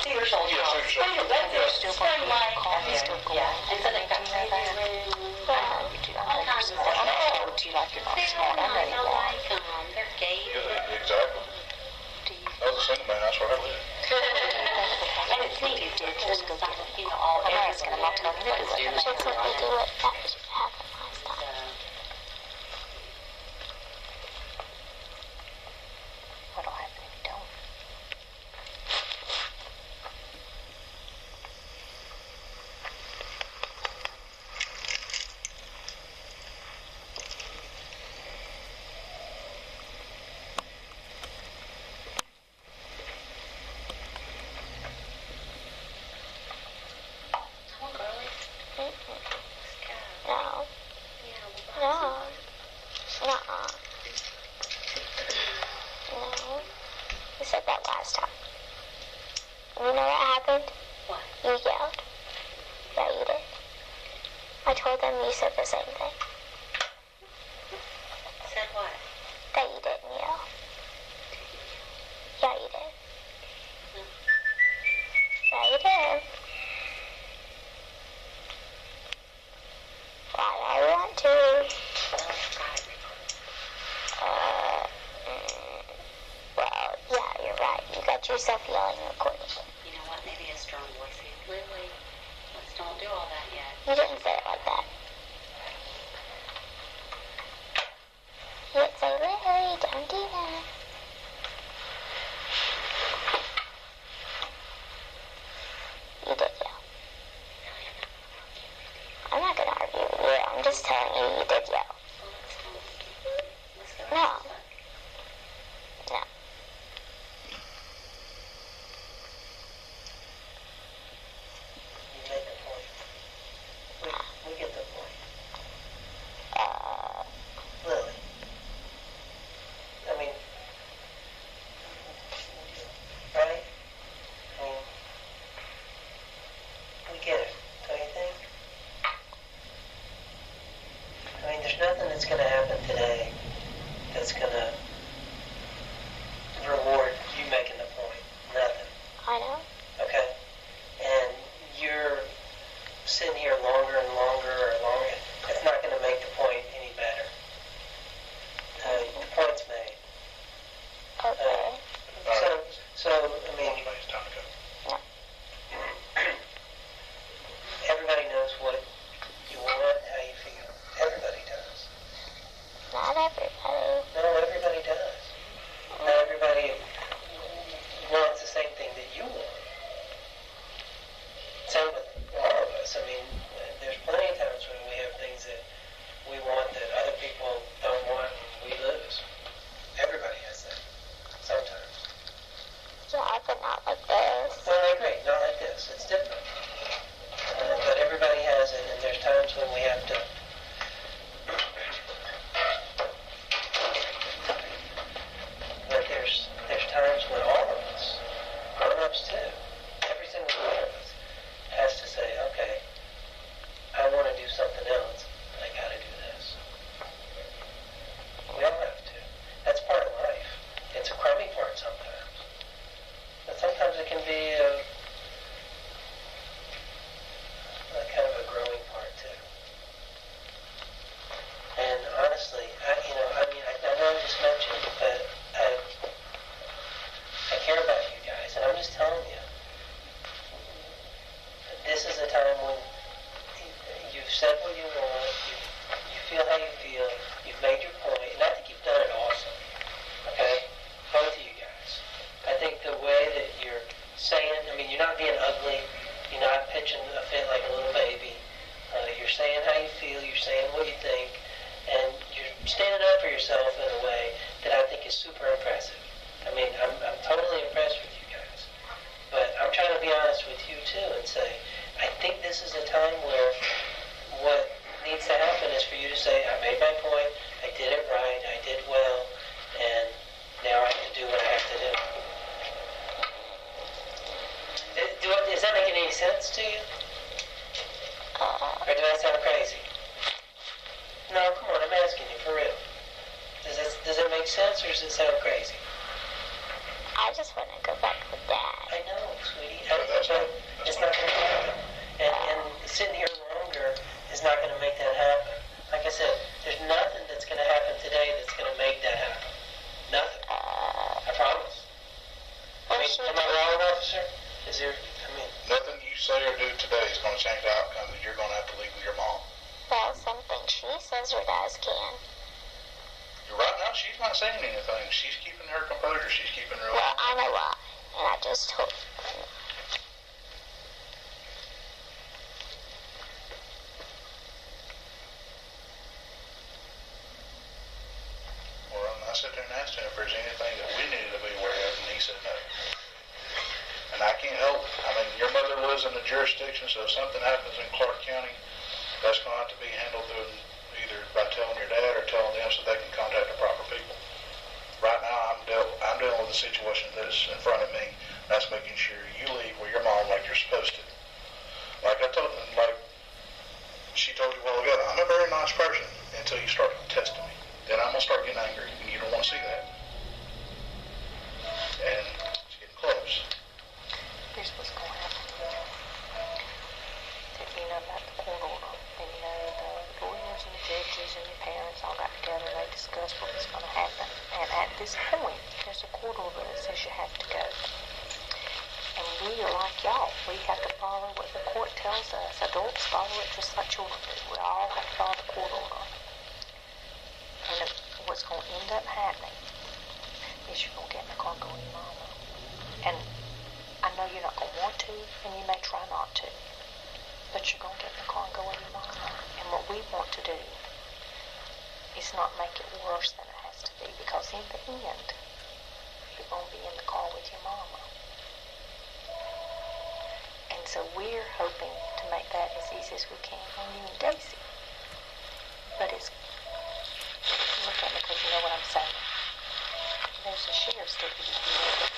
Here's old Yes, house. there's a- That's still it. Spring like. coffee still going. Yeah. And so they've got Do you know that? TV rooms. I know you do. I know you're smart. I'm not told you like you're not smart. I know you are. They're gated. Yeah, exactly. Do you I was a single man, that's where I lived. And it's neat. You did It's just go like, get it. you know, all I'm areas asking. I'm not telling you to do it. places. That's what we do at that happened last time. What'll happen if you don't? Come on, girlie. Let's go. No. Yeah, we'll No. buy Nuh-uh. No. You said that last time. And you know what happened? What? You yelled. Yeah, you did. I told them you said the same thing. Said what? That you didn't yell. Yeah, you did. Yeah, you did. Why I want to. Well, yeah, you're right. You got yourself yelling accordingly. You know what? Maybe a strong voice saying, Lily, let's don't do all that yet. You didn't say it like that. You didn't say, Lily, don't do that. You did yell. I'm not going to argue with you. I'm just telling you you did yell. Well, let's go. No. No. You make the point. We get the point. Lily. I mean, right? I mean, we get it, don't you think? I mean, there's nothing that's going to happen today that's going to reward you making the point. Nothing. I know. Okay? And you're sitting here longer and longer or longer. It's not going to make the point any better. The point's made. Okay. So I mean, It's time to go. everybody knows what you want, how you feel. Everybody does. Not everybody. No, everybody does. Not everybody wants the same thing that you want. Same with all of us. I mean, there's plenty of times when we have things that we want that other people don't want and we lose. Everybody has that. Sometimes. Yeah, but not like this. Well, I agree. Not like this. It's different. But everybody has it, and there's times when we have to. But there's times when all of us, grown-ups too, every single one of us, has to say, okay, I want to do something else, but I got to do this. We all have to. That's part of life. It's a crummy part sometimes. But sometimes it can be a kind of a growing part too. And honestly, I know I just mentioned, but I care about you guys, and I'm just telling you, this is a time when you've said what you want, you feel how you feel, you've made your point, and I think you've done it awesome. Okay? Both of you guys. I think the way that you're saying, I mean, you're not being ugly, you're not pitching a fit like a little baby. You're saying how you feel, you're saying what you think, and you're standing up for yourself in a way that I think is super impressive. I mean, I'm totally impressed with you guys. But I'm trying to be honest with you too and say, I think this is a time where what needs to happen is for you to say, I made my point, I did it right, I did well, and now I have to do what I have to do. Is that making any sense to you? Or do I sound crazy? No, come on, I'm asking you, for real. Does it make sense or does it sound crazy? I just want to go back with Dad. I know, sweetie. I officer? Is there, Nothing you say or do today is going to change the outcome that you're going to have to leave with your mom. Well, something she says or does can. Right now, she's not saying anything. She's keeping her composure. She's keeping her... Well, I know why. And I just hope... Well, I sat there and asked him if there's anything that we needed to be aware of, and he said no. And I can't help. I mean, your mother lives in the jurisdiction, so if something happens in Clark County, that's going to have to be handled through either by telling your dad or telling them so they can contact the proper people. Right now, I'm dealing with the situation that's in front of me. That's making sure you leave with your mom like you're supposed to. Like I told them, like she told you a while ago, I'm a very nice person until you start testing me. Then I'm going to start getting angry, and you don't want to see that. And it's getting close. Here's what's going to happen. If you know about the court order, and you know the lawyers and the judges and your parents all got together and they discussed what was going to happen. And at this point, there's a court order that says you have to go. And we are like y'all. We have to follow what the court tells us. Adults follow it just like children do. We all have to follow the court order. And what's going to end up happening is you're going to get in the car and go with your mama. And I know you're not going to want to, and you may try not to. But you're going to get in the car and go with your mama. And what we want to do is not make it worse than it has to be. Because in the end, you're going to be in the car with your mama. And so we're hoping to make that as easy as we can on you and Daisy. But it's... Look at me because you know what I'm saying. There's a sheriff's deputy here.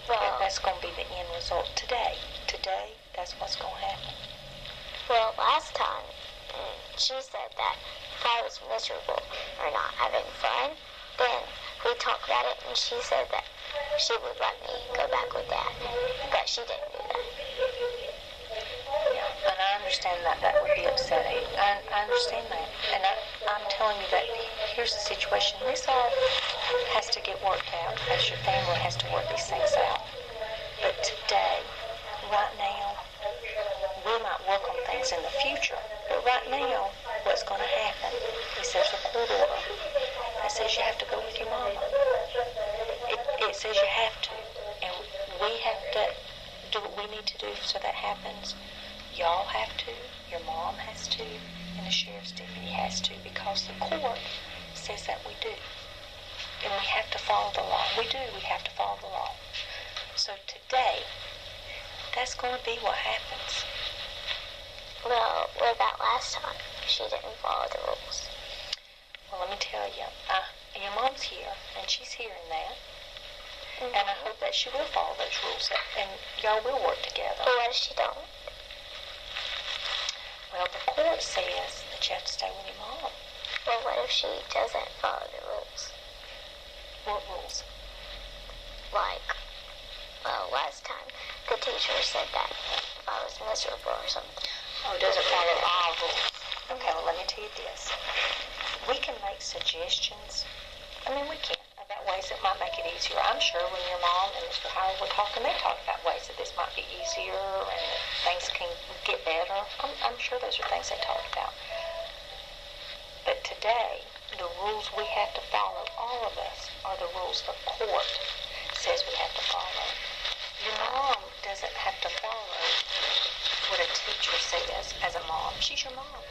Well, that's going to be the end result today. Today, that's what's going to happen. well, last time, she said that if I was miserable or not having fun, then we talked about it, and she said that she would let me go back with Dad. But she didn't do that. Yeah, and I understand that that would be upsetting. I understand that. And I'm telling you that here's the situation. This all has to get worked out as your family has to work these things out. But today, right now, we might work on things in the future. But right now, what's going to happen is there's a court order that says you have to go with your mama. It says you have to. And we have to do what we need to do so that happens. Y'all have to, your mom has to, and the sheriff's deputy has to, because the court says that we do. And we have to follow the law. We have to follow the law. So today, that's going to be what happens. Well, what about last time? She didn't follow the rules. Well, let me tell you, your mom's here, and she's hearing that. Mm-hmm. And I hope that she will follow those rules, and y'all will work together. But what if she don't? Well, the court says that you have to stay with your mom. Well, what if she doesn't follow the rules? What rules? Like, well, last time the teacher said that if I was miserable or something. Oh, it doesn't follow our rules. Okay, well, let me tell you this. We can make suggestions. I mean, we can, about ways that might make it easier. I'm sure when your mom and Mr. Howard were talking, they talked about ways that this might be easier and that things can get better. I'm sure those are things they talked about. But today, the rules we have to follow, all of us, are the rules the court says we have to follow. Your mom doesn't have to follow what a teacher says as a mom. She's your mom.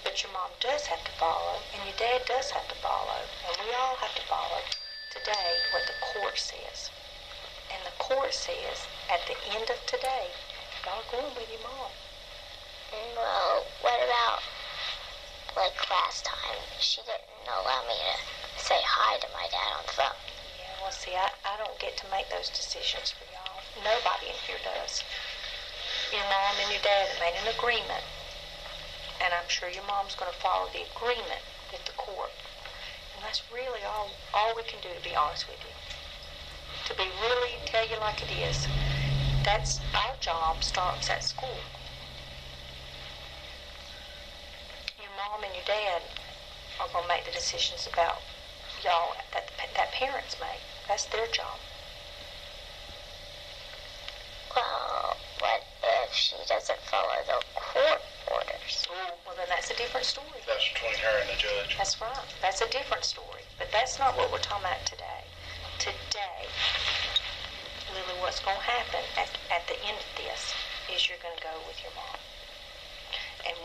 But your mom does have to follow, and your dad does have to follow, and we all have to follow today what the court says. And the court says, at the end of today, y'all are going with your mom. Well, what about, like last time? She didn't allow me to say hi to my dad on the phone. Yeah, well, see, I don't get to make those decisions for y'all. Nobody in here does. Your mom and your dad made an agreement, and I'm sure your mom's going to follow the agreement with the court. And that's really all we can do, to be honest with you. To be really, tell you like it is, that's our job starts at school. Your mom and your dad are going to make the decisions about y'all, that parents make. That's their job. Well, what if she doesn't follow the court orders? Well, then that's a different story. That's between her and the judge. That's right. That's a different story. But that's not what we're talking about today. Today, Lily, what's going to happen at the end of this is you're going to go with your mom. And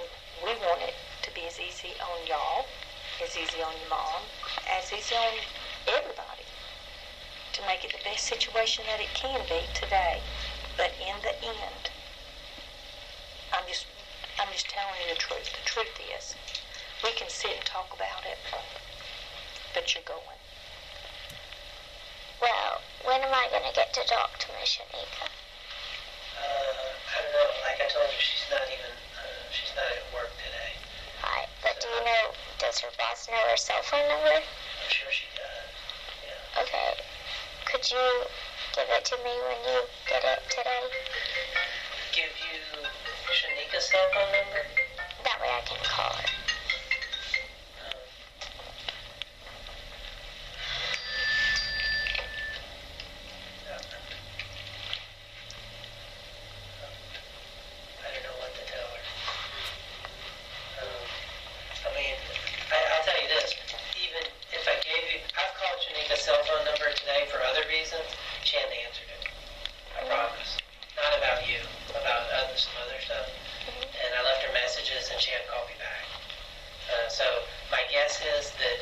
we want it to be as easy on y'all, as easy on your mom, as easy on everybody, to make it the best situation that it can be today. But in the end, I'm just telling you the truth. The truth is, we can sit and talk about it, but you're going. Well, when am I going to get to talk to Miss Shanika? I don't know. Like I told you, she's not at work today. Right, but does her boss know her cell phone number? I'm sure she does. Yeah. Okay. Could you give it to me when you get it today? Give you Shanika's cell phone number? That way I can call her. I don't know what to tell her. I'll tell you this. Even if I gave you, I've called Shanika's cell phone number today for other reasons. She hadn't answered it. I promise. Not about you, about some other stuff. And I left her messages and she hadn't called me back. So my guess is that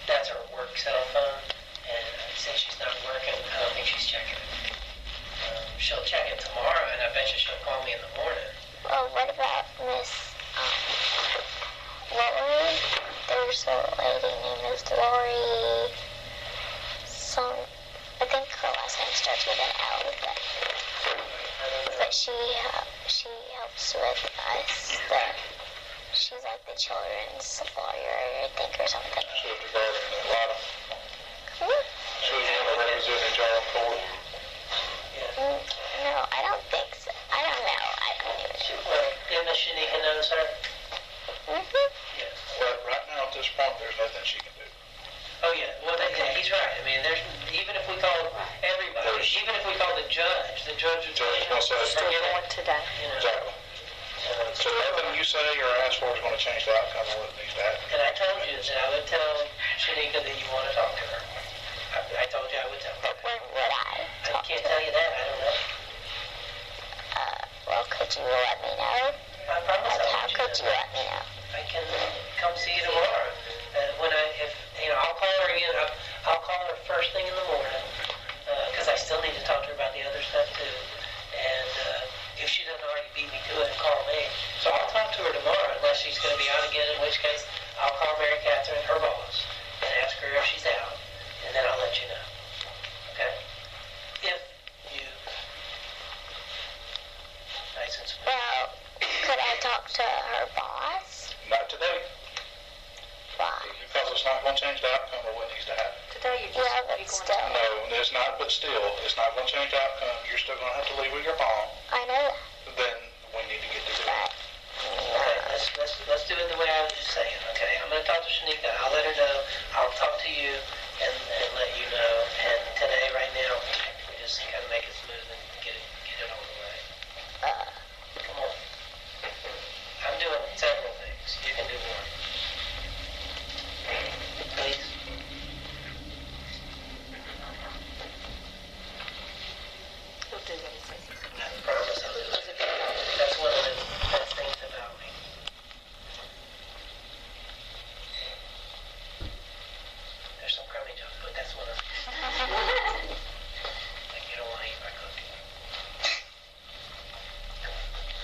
that's her work cell phone. And since she's not working, I don't think she's checking it. She'll check it tomorrow and I bet you she'll call me in the morning. Well, what about Miss, Lori? There's a lady named Miss Lori, I think her last name starts with an L, but she helps with us. She's like the children's lawyer, I think, or something. She was regarding a lot of. Hmm? She was one of representing y'all in court. No, I don't think so. I don't know. I don't even know. Well, Miss Shanika knows her. Mm-hmm. Yeah. Well, right now at this point, there's nothing she can do. Oh yeah. Well, yeah, he's right. I mean, even if we call everybody, even if we call the judge would Judge gonna say Still going today. exactly. So nothing you say or ask for is going to change the outcome of what needs to happen. And I told you that I would tell Shanika that you want to talk to her. I told you I would tell her. But when would I I talk can't to tell her? you that. I don't know. Well, could you let me know? I promise Like, I'll how let you could know. you let me know? I can come see you tomorrow. I'll call her again. I'll call her first thing in the morning because I still need to talk to her about the other stuff too. And if she doesn't already beat me to it, call me. So I'll talk to her tomorrow unless she's going to be out again, in which case I'll call Mary Catherine, her boss, and ask her if she's out, and then I'll let you know. Okay? If you nice and sweet. Well, could I talk to her boss? Not today, Why? because it's not going to change the outcome of what needs to happen. Today you're Yeah, but you're going still. No, it's not, but still, it's not going to change the outcome. You're still going to have to leave with your mom. I know that, Then we need to get to do but it. Okay, let's do it the way I was just saying, okay? I'm going to talk to Shanika. I'll let her know. I'll talk to you and let you know. And today, right now, we just kind of make it smooth and get it on the way. Come on. I'm doing several things. You can do one. Please. He'll do anything. I promise I'll do it. That's one of the best things about me. There's some crummy jokes, but that's one of them. Like you don't want to eat my cookie.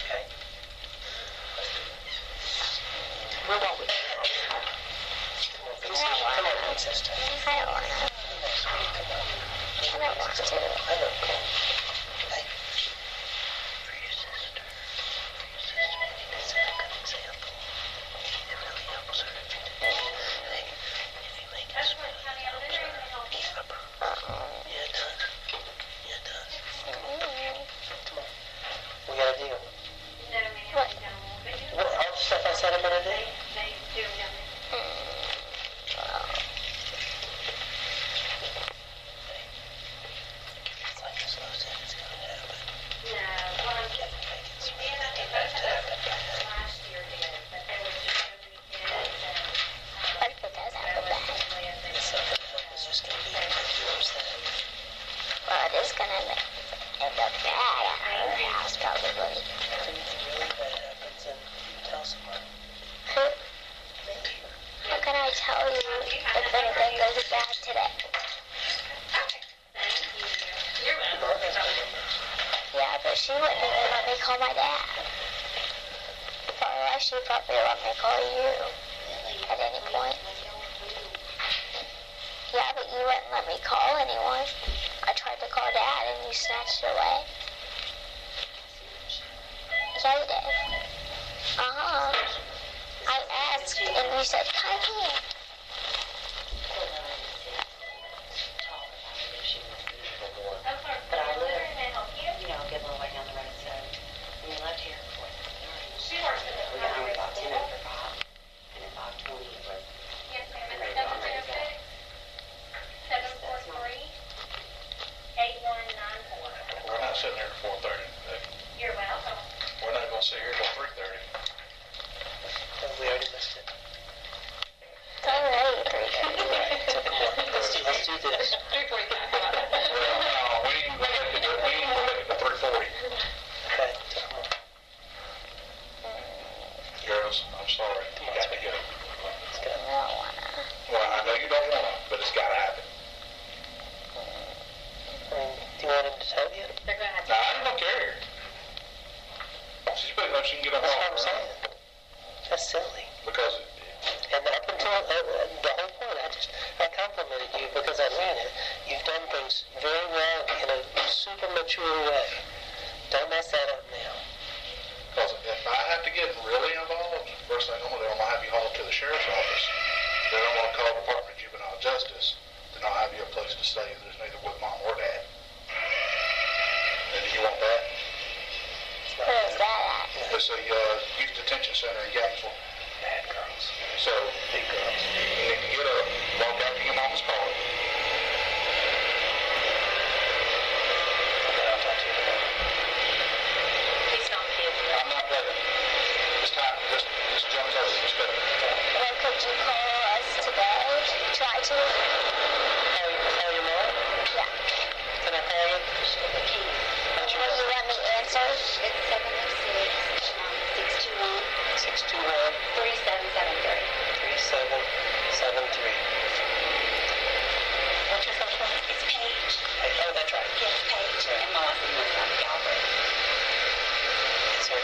Okay? Let's do it. We won't. Come on, big sister. I don't want to. Next week, come on. I don't want to. I know. Hey. For your sister. You need to set a good example. It really helps her if you do. Hey, if you make it smooth, it helps her. Yeah, it does. Yeah, it does. Come on. We got a deal. What? What, all the stuff I said I'm gonna do? Well, to Dad today. Okay. Thank you. You're welcome. Yeah, but she wouldn't even let me call my dad. Otherwise, she'd probably let me call you at any point. Yeah, but you wouldn't let me call anyone. I tried to call Dad and you snatched it away. Yeah, you did. Uh-huh. I asked and you said, come here. But I live, get a little way down the road, so when we left here before, we got home about 10 after 5, and at 5:20 it was, Yes, ma'am. ready It's to go, ready to go. 743-8194. We're not sitting here at 4:30 today. You're welcome. We're not gonna sit here till 3:30. We already missed it. It's already 3:30. Let's do this. 3:45. No, we need to make it to 3:40. Okay. Girls, I'm sorry, you got to go. Let's go. I don't wanna. Well, I know you don't want to, but it's gotta happen. Do you want him to tell you? They're gonna have to. Now, I don't care. She's big enough she can get up That's on what I'm her saying. own. That's silly. Because And up until the whole point, I complimented you because I mean it. You've done things very well in a super mature way. Don't mess that up now. Because if I have to get really involved, first thing I'm going to do, I'm going to have you hauled to the sheriff's office. Then I'm going to call the Department of Juvenile Justice. Then I'll have you a place to stay that's neither with mom or dad. And do you want that? Where is that at? It's a youth detention center in Gainesville. Bad girls. So Big girls. you need to get up, walk out to your mama's car. Okay, I'll talk to you tomorrow. He's not kidding. I'm not playing. It's time. This jump's over. Let's go. Well, could you call us today? Try to? Call your mom? Yeah. Can I call you? The key. Will you let me answer? It's 706-621-3773. 3773. What's your first name? It's Paige. Oh, that's right. Yes, Paige. And my last name is Childr. Is there